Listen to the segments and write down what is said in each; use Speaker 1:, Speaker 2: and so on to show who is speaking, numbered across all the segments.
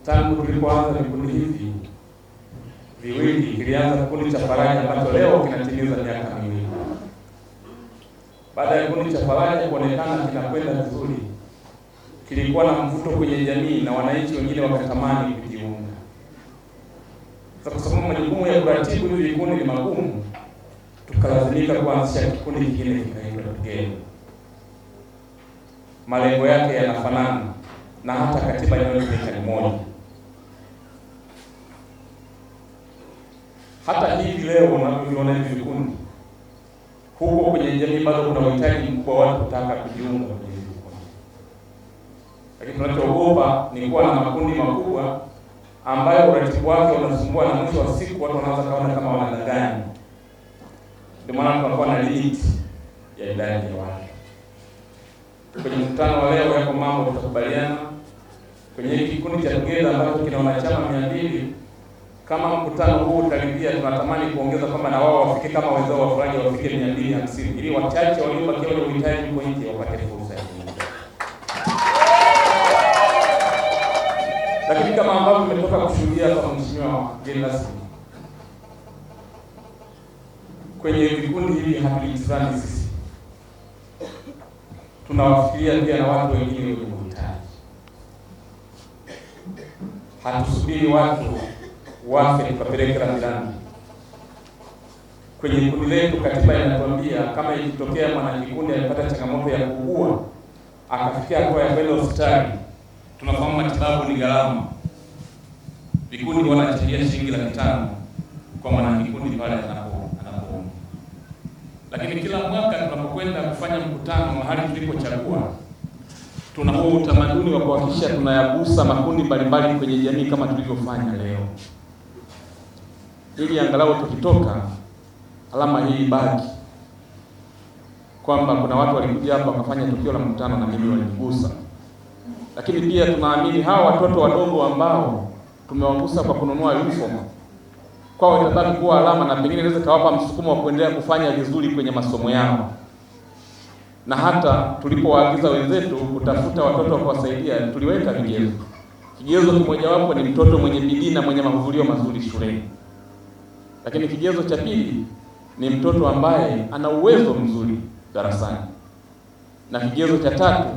Speaker 1: tangu tulipoanza vikundi hivi viwili, kilianza kikundi cha Faraja ambacho leo kinatimiza miaka miwili. Baada ya kikundi cha Faraja kuonekana kinakwenda vizuri, kilikuwa na mvuto kwenye jamii na wananchi wengine wakatamani kujiunga. Sasa kwa sababu majukumu ya kuratibu hivi vikundi ni magumu, tukalazimika kuanzisha kikundi kingine kikaitwa Tugeni. Malengo yake yanafanana na hata katiba inayotumika ni moja. Hata hivi leo unavyoviona hivi vikundi, huko kwenye jamii bado kuna uhitaji mkubwa wa watu kutaka kujiunga kwenye hivi vikundi. Lakini tunachoogopa ni kuwa na makundi makubwa ambayo uratibu wake unasumbua na mwisho wa siku watu wanaanza kaona kama wanadanganya. Ndio maana tunakuwa na limit ya idadi ya watu. Kwenye mkutano wa leo yako mambo tutakubaliana. Kwenye kikundi cha Tugeni ambacho kina wanachama 200, kama mkutano huu utaridhia, tunatamani kuongeza kwamba na wao wafike kama wenzao wa Faraja wafike 250 ili wachache waliobakia wale uhitaji huko nje wapate fursa hii. Lakini kama ambavyo tumetoka kushuhudia kwa mheshimiwa mgeni rasmi, kwenye vikundi hivi hatujitirani sisi, tunawafikiria pia na watu wengine wenye uhitaji. Hatusubiri watu wafe tukapeleke rambirambi. Kwenye kundi letu katiba inatuambia kama ikitokea mwanakikundi alipata changamoto ya kuugua akafikia hatua ya kwenda hospitali, tunafahamu matibabu ni gharama. Vikundi wanachangia shilingi 500 kwa mwanakikundi pale anapoumwa. Lakini kila mwaka tunapokwenda kufanya mkutano mahali tulipochagua, tuna huo utamaduni wa kuhakikisha tunayagusa makundi mbalimbali kwenye jamii kama tulivyofanya leo, ili angalau tukitoka alama hii baki kwamba kuna watu walikuja hapa wakafanya tukio la mkutano na mimi walinigusa. Lakini pia tunaamini hawa watoto wadogo ambao tumewagusa kwa kununua uniform, kwao itabaki kuwa alama na pengine inaweza kawapa msukumo wa kuendelea kufanya vizuri kwenye masomo yao. Na hata tulipowaagiza wenzetu kutafuta watoto wa kuwasaidia, tuliweka vigezo. Kigezo kimoja wapo ni mtoto mwenye bidii na mwenye mahudhurio mazuri shuleni. Lakini kigezo cha pili ni mtoto ambaye ana uwezo mzuri darasani. Na kigezo cha tatu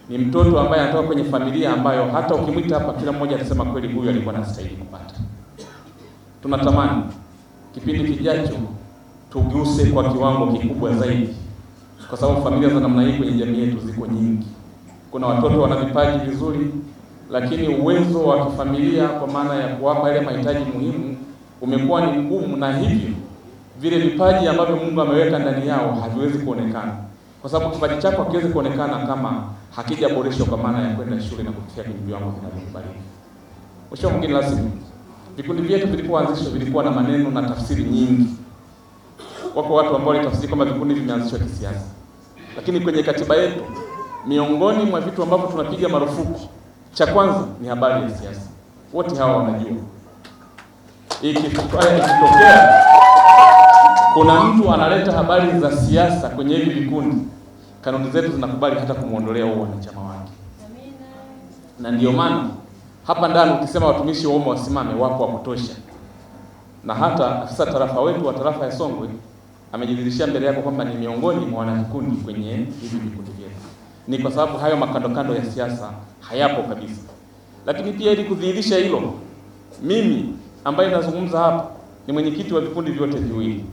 Speaker 1: ni mtoto ambaye anatoka kwenye familia ambayo hata ukimwita hapa kila mmoja atasema kweli huyu alikuwa anastahili kupata. Tunatamani kipindi kijacho tuguse kwa kiwango kikubwa zaidi, kwa sababu familia za namna hii kwenye jamii yetu ziko nyingi. Kuna watoto wana vipaji vizuri, lakini uwezo wa kifamilia kwa maana ya kuwapa ile mahitaji muhimu umekuwa ni mgumu, na hivyo vile vipaji ambavyo Mungu ameweka ndani yao haviwezi kuonekana. Kwa sababu kipaji chako hakiwezi kuonekana kama hakijaboreshwa kwa maana ya kwenda shule na kufikia kwenye viwango vinavyokubalika. Mheshimiwa mgeni rasmi, vikundi vyetu vilipoanzishwa vilikuwa na maneno na tafsiri nyingi. Wako watu ambao walitafsiri kama vikundi vimeanzishwa kisiasa. Lakini kwenye katiba yetu, miongoni mwa vitu ambavyo tunapiga marufuku, cha kwanza ni habari ya siasa. Wote hawa wanajua. Ikitokea kuna mtu analeta habari za siasa kwenye hivi vikundi, kanuni zetu zinakubali hata kumuondolea huo wanachama wake. Na ndio maana hapa ndani ukisema watumishi wa umma wasimame, wapo wa kutosha. Na hata afisa tarafa wetu wa tarafa ya Songwe amejidhihirishia mbele yako kwamba ni miongoni mwa wanavikundi kwenye hivi vikundi vyetu. Ni kwa sababu hayo makando ya siasa hayapo kabisa. Lakini pia ili kudhihirisha hilo, mimi ambaye nazungumza hapa ni mwenyekiti wa vikundi vyote viwili,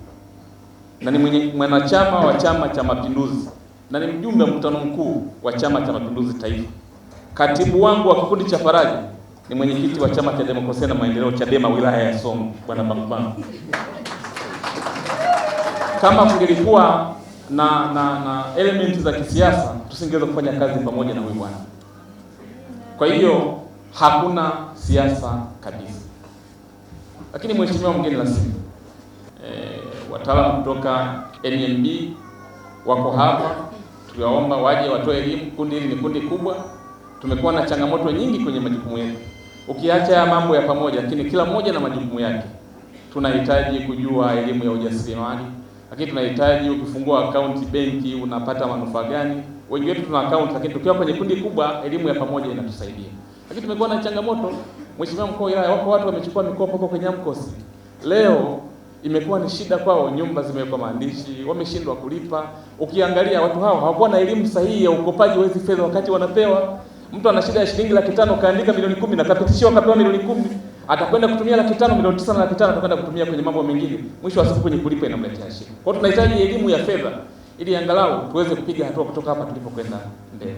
Speaker 1: na ni mwanachama wa Chama cha Mapinduzi, na ni mjumbe wa mkutano mkuu wa Chama cha Mapinduzi Taifa. Katibu wangu wa kikundi cha Faraja ni mwenyekiti wa Chama cha Demokrasia na Maendeleo Chadema wilaya ya Songwe, Bwana Bambam. Kama kungelikuwa na elementi za kisiasa, tusingeweza kufanya kazi pamoja na huyu bwana. Kwa hiyo hakuna siasa kabisa. Lakini mheshimiwa mgeni rasmi, wataalamu kutoka NMB wako hapa, tuliwaomba waje watoe elimu. Kundi hili ni kundi kubwa, tumekuwa na changamoto nyingi kwenye majukumu yetu. Ukiacha ya mambo ya pamoja, lakini kila mmoja na majukumu yake. Tunahitaji kujua elimu ya ujasiriamali, lakini tunahitaji ukifungua akaunti benki unapata manufaa gani. Wengi wetu tuna akaunti, lakini tukiwa kwenye kundi kubwa elimu ya pamoja inatusaidia. Lakini tumekuwa na changamoto, Mheshimiwa Mkuu wa Wilaya, wako watu wamechukua mikopo huko kwenye AMCOS. Leo imekuwa ni shida kwao, nyumba zimewekwa maandishi, wameshindwa kulipa. Ukiangalia watu hao hawakuwa na elimu sahihi ya ukopaji wa hizi fedha wakati wanapewa. Mtu ana shida ya shilingi 500,000 kaandika milioni 10 na kapitishiwa kapewa milioni 10. Atakwenda kutumia 500,000, milioni 9 na 500,000 atakwenda kutumia kwenye mambo mengine. Mwisho wa siku kwenye kulipa inamletea shida. Kwa hiyo tunahitaji elimu ya fedha ili angalau tuweze kupiga hatua kutoka hapa tulipokwenda mbele.